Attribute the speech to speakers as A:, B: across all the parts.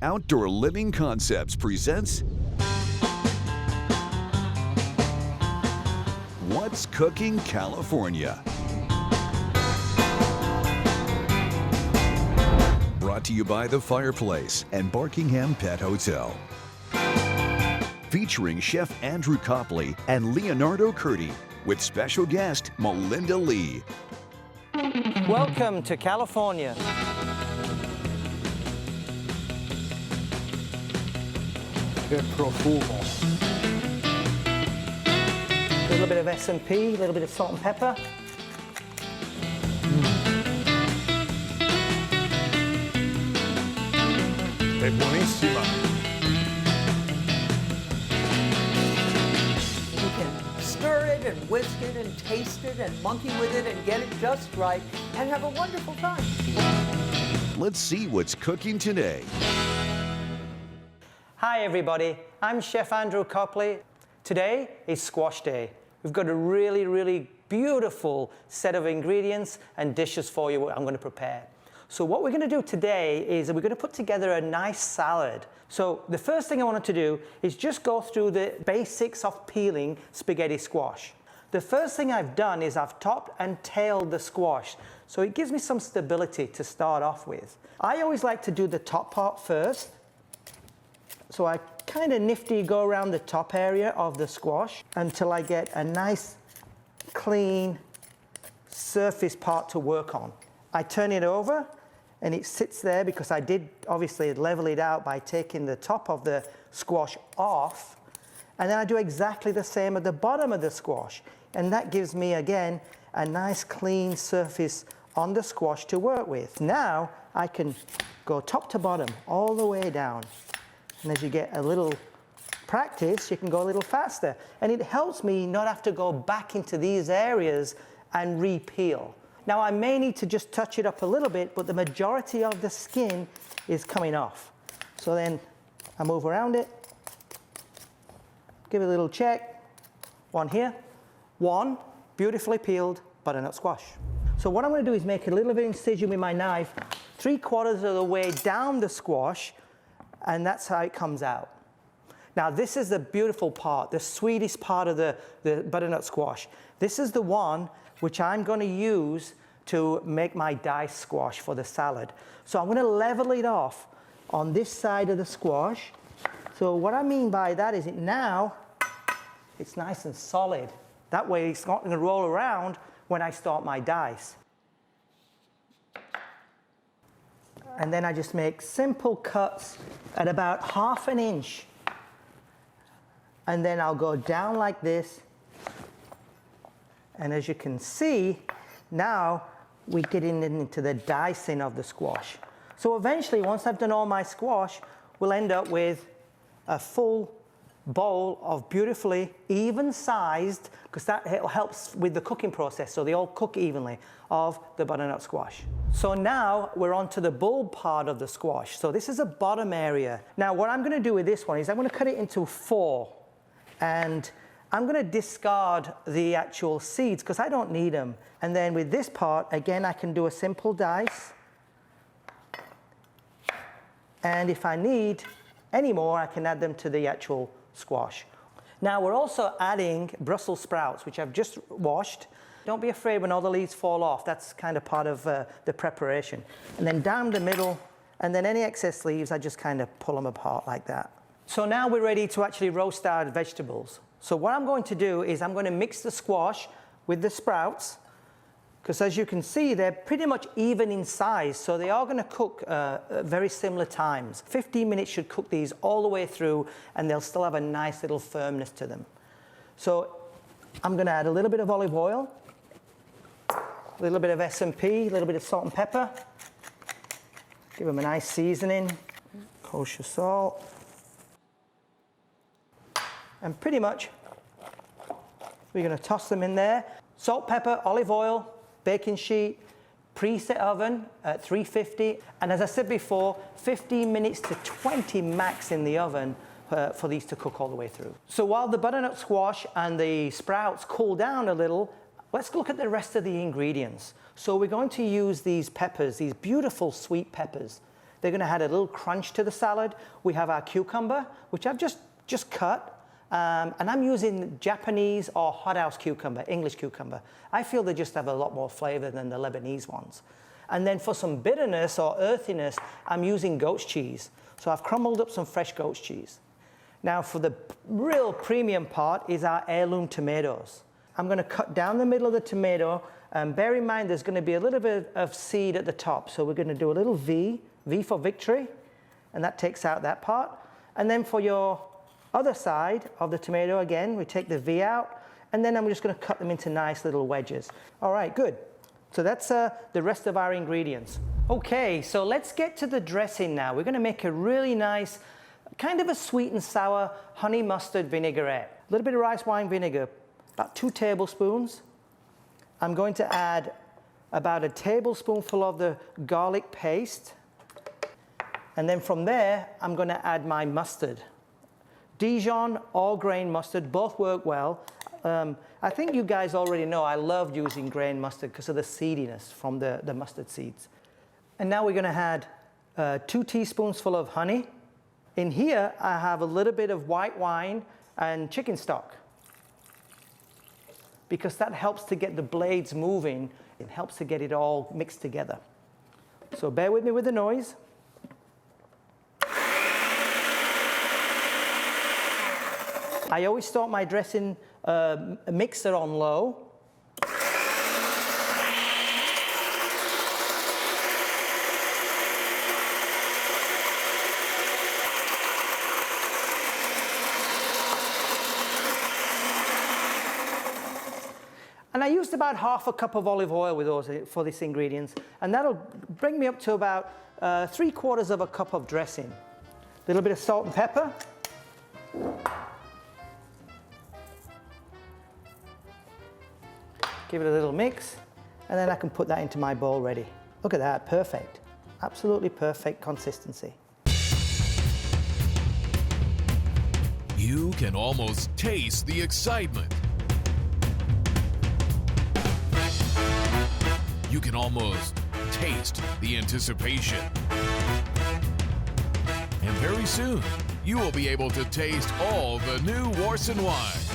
A: Outdoor Living Concepts presents What's Cooking California? Brought to you by The Fireplace and Barkingham Pet Hotel. Featuring Chef Andrew Copley and Leonardo Curti, with special guest Melinda Lee.
B: Welcome to California.
C: Che profumo.
B: A little bit of S&P, a little bit of salt and pepper.
C: È buonissima.
D: You can stir it and whisk it and taste it and monkey with it and get it just right and have a wonderful time.
A: Let's see what's cooking today.
B: Hi everybody, I'm Chef Andrew Copley. Today is squash day. We've got a really beautiful set of ingredients and dishes for you I'm going to prepare. So what we're going to do today is we're going to put together a nice salad. So the first thing I wanted to do is just go through the basics of peeling spaghetti squash. The first thing I've done is I've topped and tailed the squash, so it gives me some stability to start off with. I always like to do the top part first. So I kind of nifty go around the top area of the squash until I get a nice, clean surface part to work on. I turn it over and it sits there because I did obviously level it out by taking the top of the squash off. And then I do exactly the same at the bottom of the squash. And that gives me, again, a nice clean surface on the squash to work with. Now I can go top to bottom all the way down. And as you get a little practice, you can go a little faster. And it helps me not have to go back into these areas and re-peel. Now I may need to just touch it up a little bit, but the majority of the skin is coming off. So then I move around it, give it a little check. One here, one beautifully peeled butternut squash. So what I'm going to do is make a little bit of incision with my knife, 3/4 of the way down the squash, and that's how it comes out. Now this is the beautiful part, the sweetest part of the butternut squash. This is the one which I'm going to use to make my diced squash for the salad. So I'm going to level it off on this side of the squash. So what I mean by that is now it's nice and solid. That way it's not going to roll around when I start my dice. And then I just make simple cuts at about 1/2 inch. And then I'll go down like this. And as you can see, now we're getting into the dicing of the squash. So eventually, once I've done all my squash, we'll end up with a full bowl of beautifully even sized, because that helps with the cooking process, so they all cook evenly, of the butternut squash. So now we're on to the bulb part of the squash. So this is the bottom area. Now what I'm going to do with this one is I'm going to cut it into 4, and I'm going to discard the actual seeds because I don't need them. And then with this part, again, I can do a simple dice. And if I need any more, I can add them to the actual squash. Now we're also adding Brussels sprouts, which I've just washed. Don't be afraid when all the leaves fall off. That's kind of part of the preparation. And then down the middle, and then any excess leaves, I just kind of pull them apart like that. So now we're ready to actually roast our vegetables. So what I'm going to do is I'm going to mix the squash with the sprouts, because as you can see, they're pretty much even in size, so they are going to cook at very similar times. 15 minutes should cook these all the way through, and they'll still have a nice little firmness to them. So I'm going to add a little bit of olive oil, a little bit of S&P, a little bit of salt and pepper. Give them a nice seasoning, kosher salt. And pretty much, we're going to toss them in there. Salt, pepper, olive oil, baking sheet, preset oven at 350. And as I said before, 15 minutes to 20 max in the oven for these to cook all the way through. So while the butternut squash and the sprouts cool down a little, let's look at the rest of the ingredients. So we're going to use these peppers, these beautiful sweet peppers. They're going to add a little crunch to the salad. We have our cucumber, which I've just cut. And I'm using Japanese or hothouse cucumber, English cucumber. I feel they just have a lot more flavor than the Lebanese ones. And then for some bitterness or earthiness, I'm using goat's cheese. So I've crumbled up some fresh goat's cheese. Now for the real premium part is our heirloom tomatoes. I'm going to cut down the middle of the tomato. Bear in mind there's going to be a little bit of seed at the top. So we're going to do a little V for victory. And that takes out that part. And then for your other side of the tomato, again, we take the V out. And then I'm just going to cut them into nice little wedges. All right, good. So that's the rest of our ingredients. Okay, so let's get to the dressing now. We're going to make a really nice, kind of a sweet and sour honey mustard vinaigrette. A little bit of rice wine vinegar, about 2 tablespoons. I'm going to add about a tablespoonful of the garlic paste. And then from there, I'm going to add my mustard. Dijon or grain mustard, both work well. I think you guys already know I love using grain mustard because of the seediness from the mustard seeds. And now we're going to add 2 teaspoons full of honey. In here, I have a little bit of white wine and chicken stock because that helps to get the blades moving. It helps to get it all mixed together. So bear with me with the noise. I always start my dressing mixer on low. And I used about half a cup of olive oil with those for these ingredients, and that'll bring me up to about 3/4 of a cup of dressing. A little bit of salt and pepper. Give it a little mix, and then I can put that into my bowl ready. Look at that, perfect. Absolutely perfect consistency.
E: You can almost taste the excitement. You can almost taste the anticipation. And very soon, you will be able to taste all the new WHATS wines.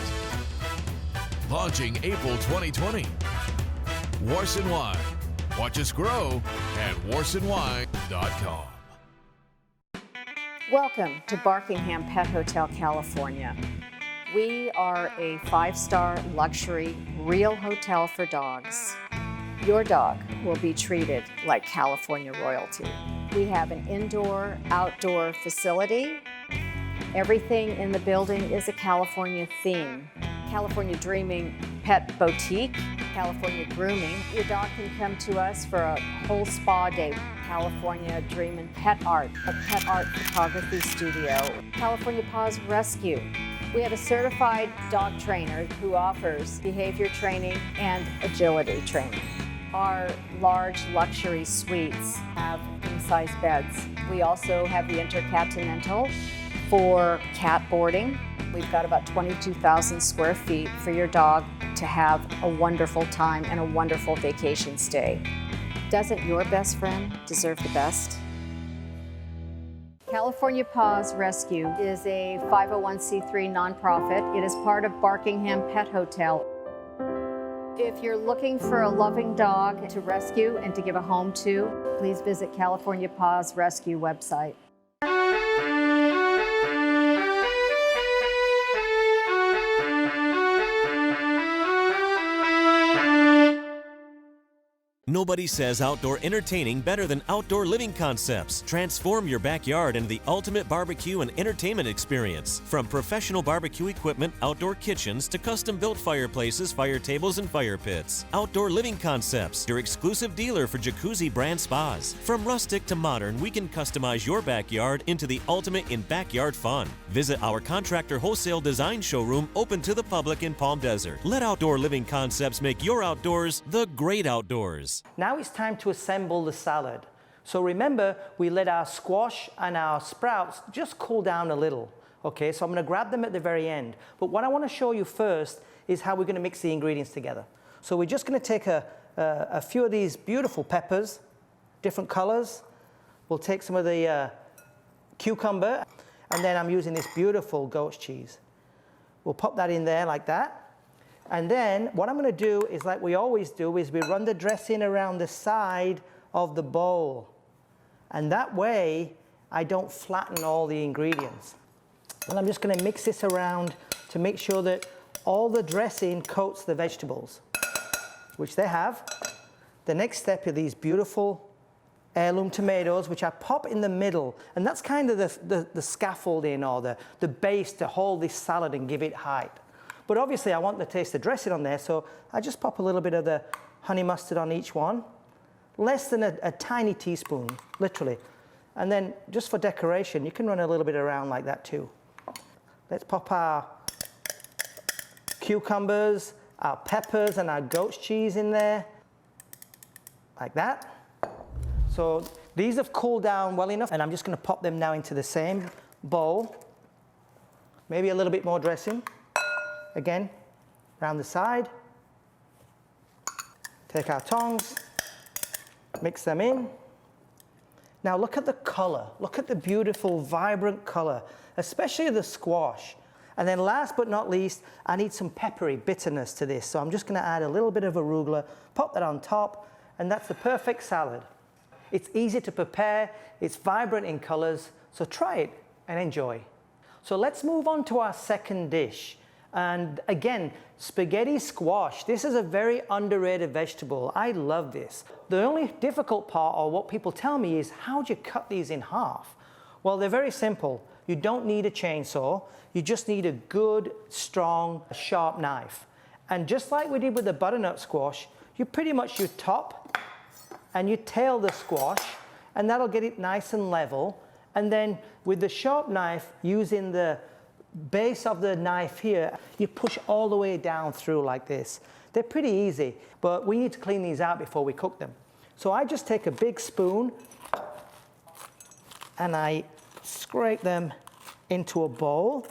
E: Launching April 2020. WHATS Wine. Watch us grow at whartsandwine.com.
F: Welcome to Barkingham Pet Hotel, California. We are a 5-star luxury real hotel for dogs. Your dog will be treated like California royalty. We have an indoor-outdoor facility. Everything in the building is a California theme. California Dreaming Pet Boutique, California Grooming. Your dog can come to us for a whole spa day. California Dreamin' Pet Art, a pet art photography studio. California Paws Rescue. We have a certified dog trainer who offers behavior training and agility training. Our large luxury suites have king-size beds. We also have the Intercontinental for cat boarding. We've got about 22,000 square feet for your dog to have a wonderful time and a wonderful vacation stay. Doesn't your best friend deserve the best? California Paws Rescue is a 501c3 nonprofit. It is part of Barkingham Pet Hotel. If you're looking for a loving dog to rescue and to give a home to, please visit California Paws Rescue website.
G: Nobody says outdoor entertaining better than Outdoor Living Concepts. Transform your backyard into the ultimate barbecue and entertainment experience. From professional barbecue equipment, outdoor kitchens, to custom-built fireplaces, fire tables, and fire pits. Outdoor Living Concepts, your exclusive dealer for jacuzzi brand spas. From rustic to modern, we can customize your backyard into the ultimate in backyard fun. Visit our contractor wholesale design showroom open to the public in Palm Desert. Let Outdoor Living Concepts make your outdoors the great outdoors.
B: Now it's time to assemble the salad. So remember, we let our squash and our sprouts just cool down a little. Okay, so I'm going to grab them at the very end. But what I want to show you first is how we're going to mix the ingredients together. So we're just going to take a few of these beautiful peppers, different colors, We'll take some of the cucumber, and then I'm using this beautiful goat's cheese. We'll pop that in there like that. And then what I'm going to do is, like we always do, is we run the dressing around the side of the bowl. And that way, I don't flatten all the ingredients. And I'm just going to mix this around to make sure that all the dressing coats the vegetables, which they have. The next step are these beautiful heirloom tomatoes, which I pop in the middle, and that's kind of the scaffolding or the base to hold this salad and give it height. But obviously I want the taste of dressing on there, so I just pop a little bit of the honey mustard on each one, less than a tiny teaspoon, literally. And then just for decoration, you can run a little bit around like that too. Let's pop our cucumbers, our peppers, and our goat's cheese in there, like that. So these have cooled down well enough, and I'm just going to pop them now into the same bowl. Maybe a little bit more dressing. Again, around the side. Take our tongs, mix them in. Now look at the color. Look at the beautiful, vibrant color, especially the squash. And then last but not least, I need some peppery bitterness to this. So I'm just going to add a little bit of arugula, pop that on top, and that's the perfect salad. It's easy to prepare, it's vibrant in colors, so try it and enjoy. So let's move on to our second dish. And again, spaghetti squash. This is a very underrated vegetable. I love this. The only difficult part, or what people tell me, is how do you cut these in half? Well, they're very simple. You don't need a chainsaw. You just need a good, strong, sharp knife. And just like we did with the butternut squash, you pretty much, you top and you tail the squash, and that'll get it nice and level. And then with the sharp knife, using the base of the knife here, you push all the way down through like this. They're pretty easy, but we need to clean these out before we cook them. So I just take a big spoon and I scrape them into a bowl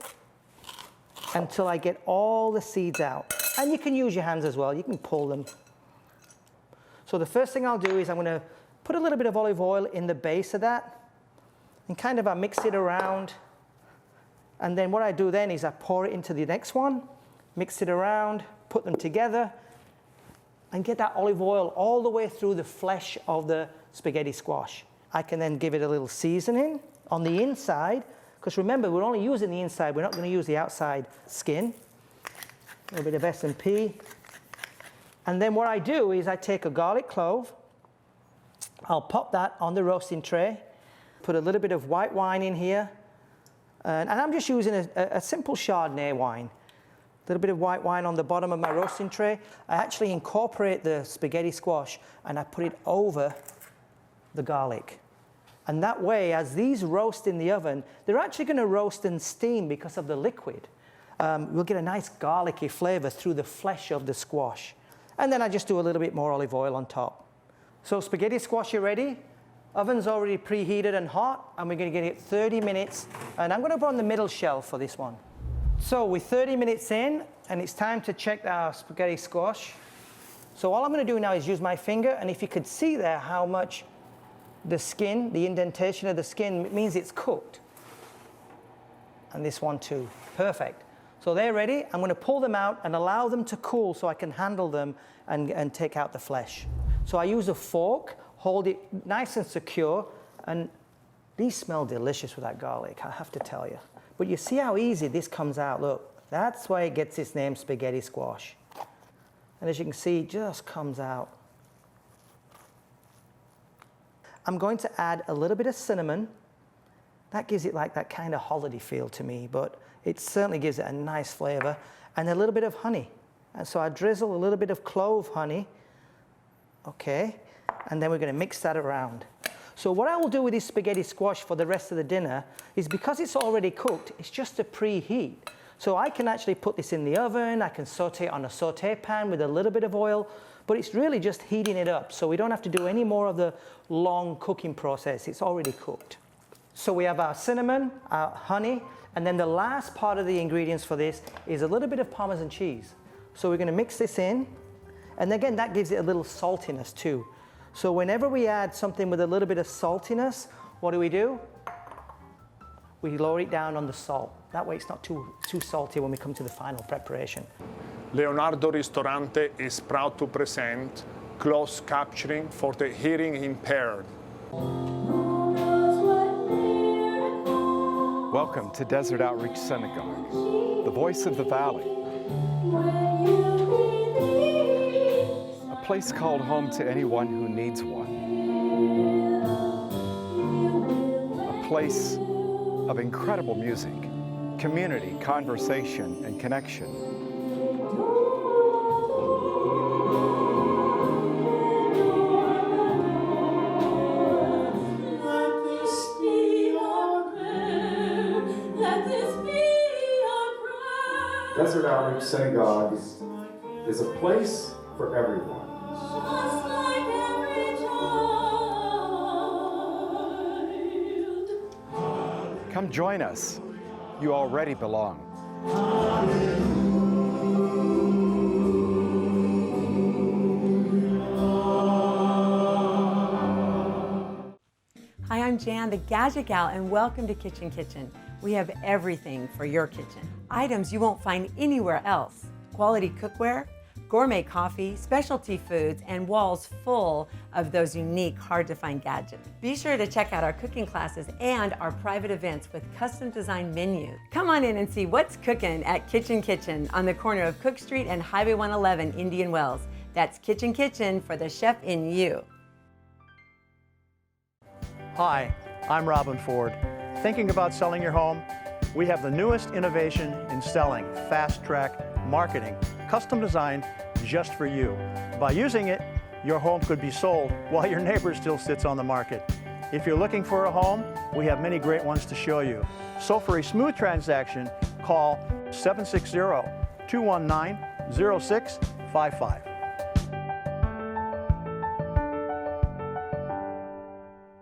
B: until I get all the seeds out. And you can use your hands as well, you can pull them. So the first thing I'll do is I'm going to put a little bit of olive oil in the base of that and kind of I mix it around. And then what I do then is I pour it into the next one, mix it around, put them together, and get that olive oil all the way through the flesh of the spaghetti squash. I can then give it a little seasoning on the inside, because remember, we're only using the inside, we're not going to use the outside skin. A little bit of S&P. And then what I do is I take a garlic clove, I'll pop that on the roasting tray, put a little bit of white wine in here, and I'm just using a simple Chardonnay wine. A little bit of white wine on the bottom of my roasting tray. I actually incorporate the spaghetti squash and I put it over the garlic. And that way, as these roast in the oven, they're actually going to roast and steam because of the liquid. We'll get a nice garlicky flavor through the flesh of the squash. And then I just do a little bit more olive oil on top. So spaghetti squash are ready. Oven's already preheated and hot, and we're going to get it 30 minutes. And I'm going to put on the middle shelf for this one. So we're 30 minutes in, and it's time to check our spaghetti squash. So all I'm going to do now is use my finger, and if you could see there how much the skin, the indentation of the skin, it means it's cooked. And this one too. Perfect. So they're ready. I'm going to pull them out and allow them to cool so I can handle them and take out the flesh. So I use a fork, hold it nice and secure, and these smell delicious with that garlic, I have to tell you. But you see how easy this comes out. Look, that's why it gets its name spaghetti squash. And as you can see, it just comes out. I'm going to add a little bit of cinnamon. That gives it like that kind of holiday feel to me, but it certainly gives it a nice flavor. And a little bit of honey. And so I drizzle a little bit of clove honey. Okay, and then we're going to mix that around. So what I will do with this spaghetti squash for the rest of the dinner is, because it's already cooked, it's just a preheat. So I can actually put this in the oven, I can saute it on a saute pan with a little bit of oil, but it's really just heating it up, so we don't have to do any more of the long cooking process. It's already cooked. So we have our cinnamon, our honey, and then the last part of the ingredients for this is a little bit of Parmesan cheese. So we're going to mix this in, and again, that gives it a little saltiness too. So whenever we add something with a little bit of saltiness What do? We lower it down on the salt. That way it's not too salty when we come to the final preparation.
C: Leonardo Ristorante is proud to present closed captioning for the hearing impaired.
H: Welcome to Desert Outreach Synagogue, the voice of the valley. A place called home to anyone who needs one. A place of incredible music, community, conversation, and connection.
I: Desert Outreach Synagogue is a place for everyone.
H: Come join us. You already belong.
J: Hi, I'm Jan, the Gadget Gal, and welcome to Kitchen Kitchen. We have everything for your kitchen. Items you won't find anywhere else. Quality cookware, gourmet coffee, specialty foods, and walls full of those unique, hard-to-find gadgets. Be sure to check out our cooking classes and our private events with custom-designed menus. Come on in and see what's cooking at Kitchen Kitchen on the corner of Cook Street and Highway 111, Indian Wells. That's Kitchen Kitchen for the chef in you.
K: Hi, I'm Robin Ford. Thinking about selling your home? We have the newest innovation in selling, Fast Track Marketing, custom designed just for you. By using it, your home could be sold while your neighbor still sits on the market. If you're looking for a home, we have many great ones to show you. So for a smooth transaction, call 760-219-0655.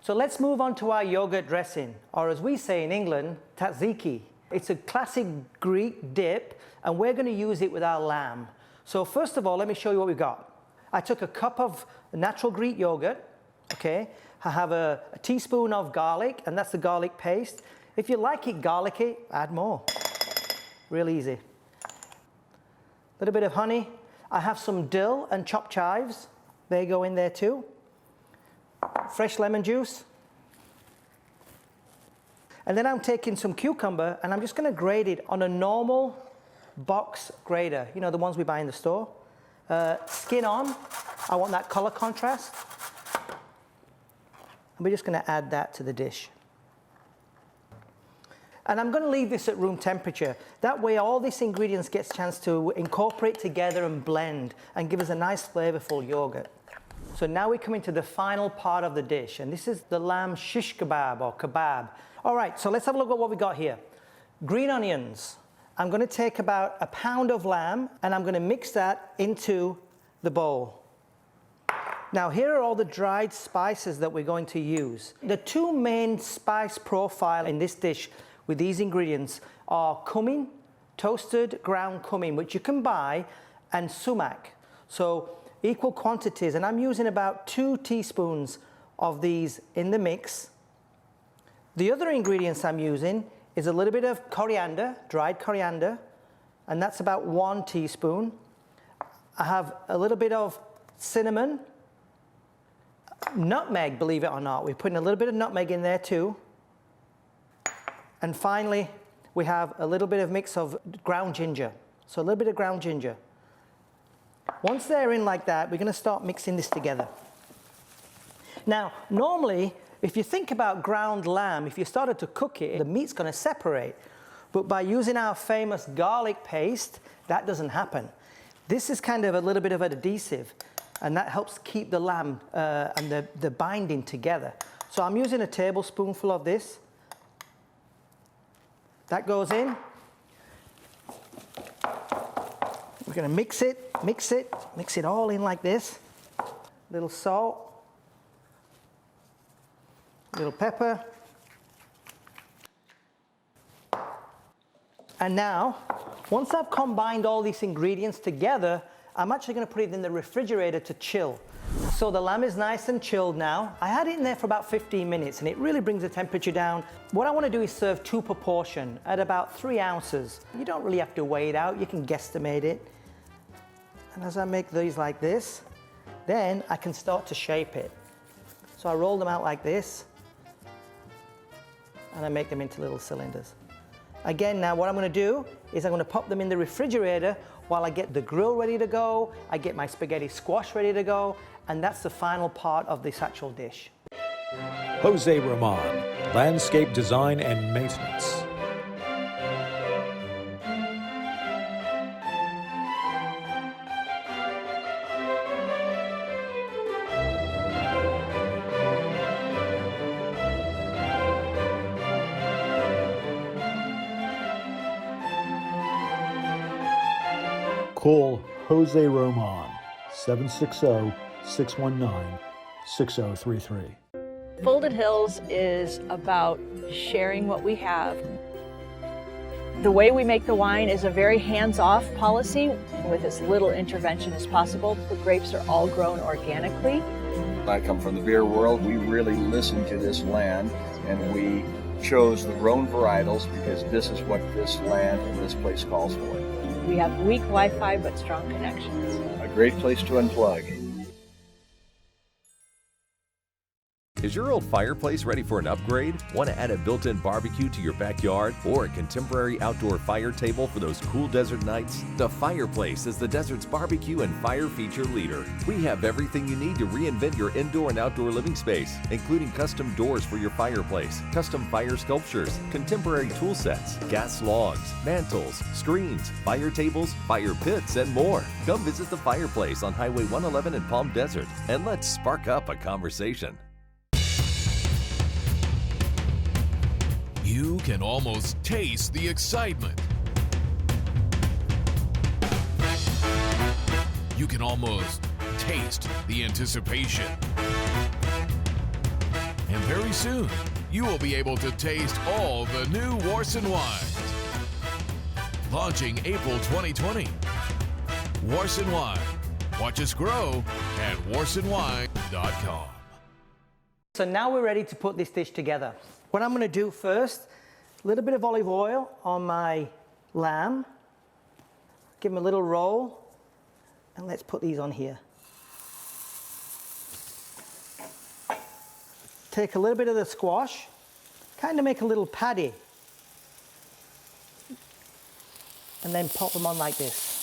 B: So let's move on to our yogurt dressing, or as we say in England, tzatziki. It's a classic Greek dip, and we're going to use it with our lamb. So first of all, let me show you what we've got. I took a cup of natural Greek yogurt, okay? I have a teaspoon of garlic, and that's the garlic paste. If you like it garlicky, add more. Real easy. A little bit of honey. I have some dill and chopped chives. They go in there too. Fresh lemon juice. And then I'm taking some cucumber and I'm just going to grate it on a normal box grater, you know, the ones we buy in the store. Skin on. I want that color contrast. And we're just going to add that to the dish. And I'm going to leave this at room temperature. That way all these ingredients gets a chance to incorporate together and blend and give us a nice flavorful yogurt. So now we come into the final part of the dish, and this is the lamb shish kebab or kebab. All right, so let's have a look at what we got here. Green onions. I'm going to take about a pound of lamb, and I'm going to mix that into the bowl. Now here are all the dried spices that we're going to use. The two main spice profile in this dish with these ingredients are cumin, toasted ground cumin, which you can buy, and sumac. So equal quantities, and I'm using about 2 teaspoons of these in the mix. The other ingredients I'm using is a little bit of coriander, dried coriander, and that's about 1 teaspoon. I have a little bit of cinnamon, nutmeg, believe it or not. We're putting a little bit of nutmeg in there too. And finally, we have a little bit of mix of ground ginger. So a little bit of ground ginger. Once they're in like that, we're going to start mixing this together. Now, normally, if you think about ground lamb, if you started to cook it, the meat's going to separate. But by using our famous garlic paste, that doesn't happen. This is kind of a little bit of an adhesive, and that helps keep the lamb and the binding together. So I'm using a tablespoonful of this. That goes in. We're going to mix it all in like this. Little salt, little pepper. And now, once I've combined all these ingredients together, I'm actually going to put it in the refrigerator to chill. So the lamb is nice and chilled now. I had it in there for about 15 minutes and it really brings the temperature down. What I want to do is serve 2 per portion at about 3 ounces. You don't really have to weigh it out, you can guesstimate it. And as I make these like this, then I can start to shape it. So I roll them out like this and I make them into little cylinders. Again, now what I'm going to do is I'm going to pop them in the refrigerator while I get the grill ready to go, I get my spaghetti squash ready to go, and that's the final part of this actual dish.
L: Jose Roman, Landscape Design and Maintenance. Call Jose Roman, 760-619-6033.
M: Folded Hills is about sharing what we have. The way we make the wine is a very hands-off policy with as little intervention as possible. The grapes are all grown organically.
N: I come from the beer world. We really listened to this land and we chose the grown varietals because this is what this land and this place calls for.
M: We have weak Wi-Fi but strong connections.
N: A great place to unplug.
O: Is your old fireplace ready for an upgrade? Want to add a built-in barbecue to your backyard or a contemporary outdoor fire table for those cool desert nights? The Fireplace is the desert's barbecue and fire feature leader. We have everything you need to reinvent your indoor and outdoor living space, including custom doors for your fireplace, custom fire sculptures, contemporary tool sets, gas logs, mantles, screens, fire tables, fire pits, and more. Come visit the Fireplace on Highway 111 in Palm Desert and let's spark up a conversation.
E: You can almost taste the excitement. You can almost taste the anticipation. And very soon, you will be able to taste all the new Warson wines. Launching April 2020. Warson Wine. Watch us grow at warsonwine.com.
B: So now we're ready to put this dish together. What I'm going to do first, a little bit of olive oil on my lamb. Give them a little roll. And let's put these on here. Take a little bit of the squash, kind of make a little patty. And then pop them on like this.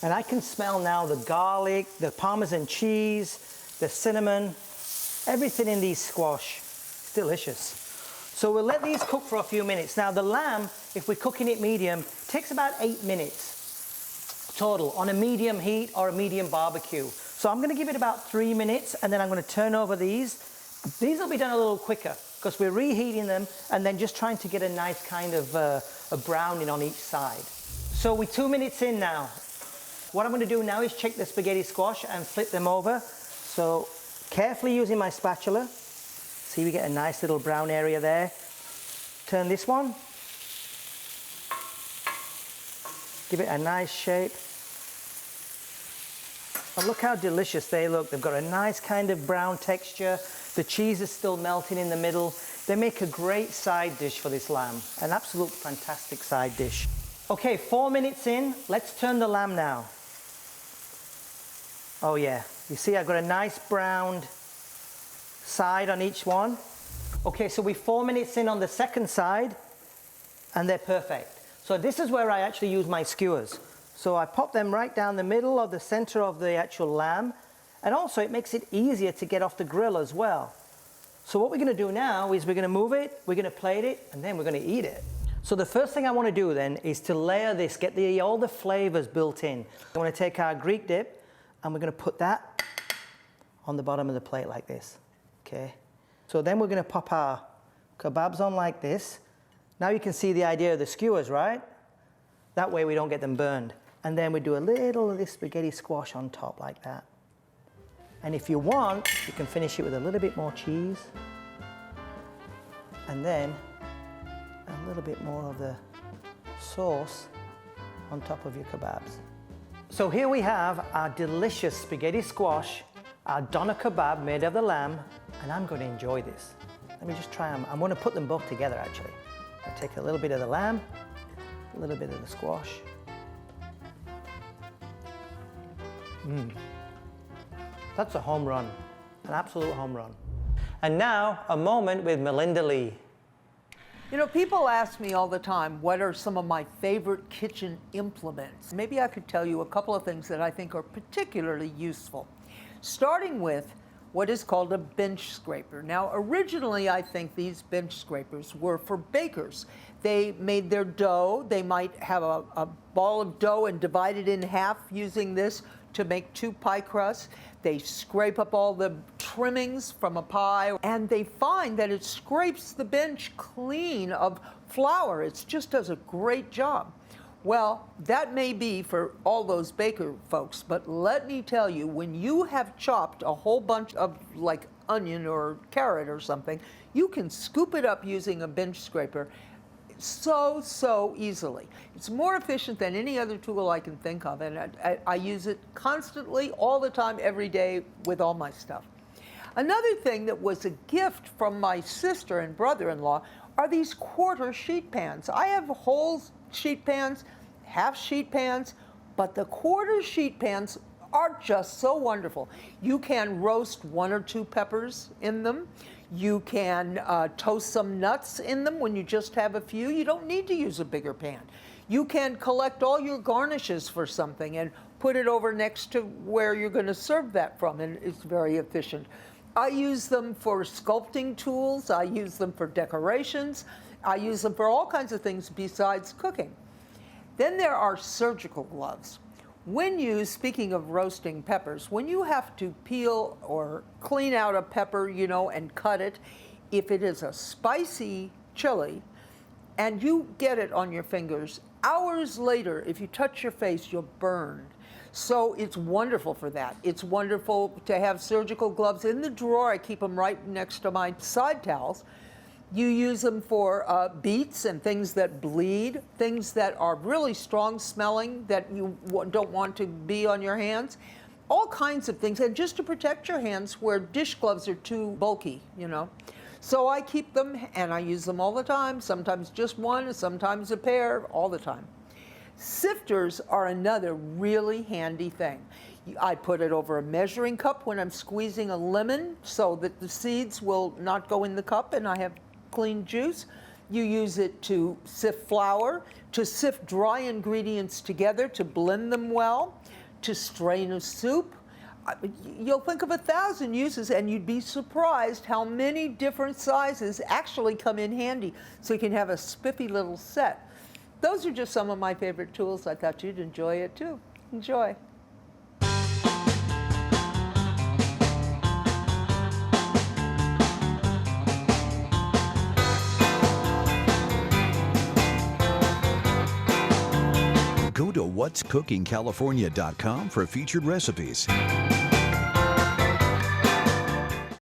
B: And I can smell now the garlic, the Parmesan cheese, the cinnamon, everything in these squash. It's delicious. So we'll let these cook for a few minutes. Now the lamb, if we're cooking it medium, takes about 8 minutes total on a medium heat or a medium barbecue. So I'm going to give it about 3 minutes and then I'm going to turn over these. These will be done a little quicker because we're reheating them and then just trying to get a nice kind of a browning on each side. So we're 2 minutes in now. What I'm going to do now is check the spaghetti squash and flip them over. So carefully using my spatula. See, we get a nice little brown area there. Turn this one. Give it a nice shape. And look how delicious they look. They've got a nice kind of brown texture. The cheese is still melting in the middle. They make a great side dish for this lamb. An absolute fantastic side dish. Okay, 4 minutes in. Let's turn the lamb now. Oh yeah, you see I've got a nice browned side on each one. Okay, so we're 4 minutes in on the second side and they're perfect. So this is where I actually use my skewers. So I pop them right down the middle of the center of the actual lamb, and also it makes it easier to get off the grill as well. So what we're going to do now is we're going to move it, we're going to plate it, and then we're going to eat it. So the first thing I want to do then is to layer this, get all the flavors built in. I want to take our Greek dip and we're going to put that on the bottom of the plate like this. Okay. So then we're going to pop our kebabs on like this. Now you can see the idea of the skewers, right? That way we don't get them burned. And then we do a little of this spaghetti squash on top like that. And if you want, you can finish it with a little bit more cheese. And then a little bit more of the sauce on top of your kebabs. So here we have our delicious spaghetti squash, our doner kebab made of the lamb, and I'm going to enjoy this. Let me just try them. I'm going to put them both together actually. I take a little bit of the lamb, a little bit of the squash. That's a home run, an absolute home run. And now, a moment with Melinda Lee.
D: You know, people ask me all the time, what are some of my favorite kitchen implements? Maybe I could tell you a couple of things that I think are particularly useful. Starting with what is called a bench scraper. Now, originally, I think these bench scrapers were for bakers. They made their dough. They might have a ball of dough and divide it in half using this to make 2 pie crusts. They scrape up all the trimmings from a pie, and they find that it scrapes the bench clean of flour. It just does a great job. Well, that may be for all those baker folks, but let me tell you, when you have chopped a whole bunch of like onion or carrot or something, you can scoop it up using a bench scraper so easily. It's more efficient than any other tool I can think of, and I use it constantly, all the time, every day with all my stuff. Another thing that was a gift from my sister and brother-in-law are these quarter sheet pans. I have whole sheet pans, half sheet pans, but the quarter sheet pans are just so wonderful. You can roast 1 or 2 peppers in them. You can toast some nuts in them when you just have a few. You don't need to use a bigger pan. You can collect all your garnishes for something and put it over next to where you're going to serve that from, and it's very efficient. I use them for sculpting tools. I use them for decorations. I use them for all kinds of things besides cooking. Then there are surgical gloves. When you, speaking of roasting peppers, when you have to peel or clean out a pepper, you know, and cut it, if it is a spicy chili and you get it on your fingers, hours later, if you touch your face, you'll burn. So it's wonderful for that. It's wonderful to have surgical gloves in the drawer. I keep them right next to my side towels. You use them for beets and things that bleed, things that are really strong smelling that you don't want to be on your hands, all kinds of things, and just to protect your hands where dish gloves are too bulky, you know. So I keep them and I use them all the time, sometimes just one, sometimes a pair, all the time. Sifters are another really handy thing. I put it over a measuring cup when I'm squeezing a lemon so that the seeds will not go in the cup and I have clean juice. You use it to sift flour, to sift dry ingredients together, to blend them well, to strain a soup. You'll think of 1,000 uses and you'd be surprised how many different sizes actually come in handy, so you can have a spiffy little set. Those are just some of my favorite tools. I thought you'd enjoy it too. Enjoy.
A: Go to whatscookingcalifornia.com for featured recipes.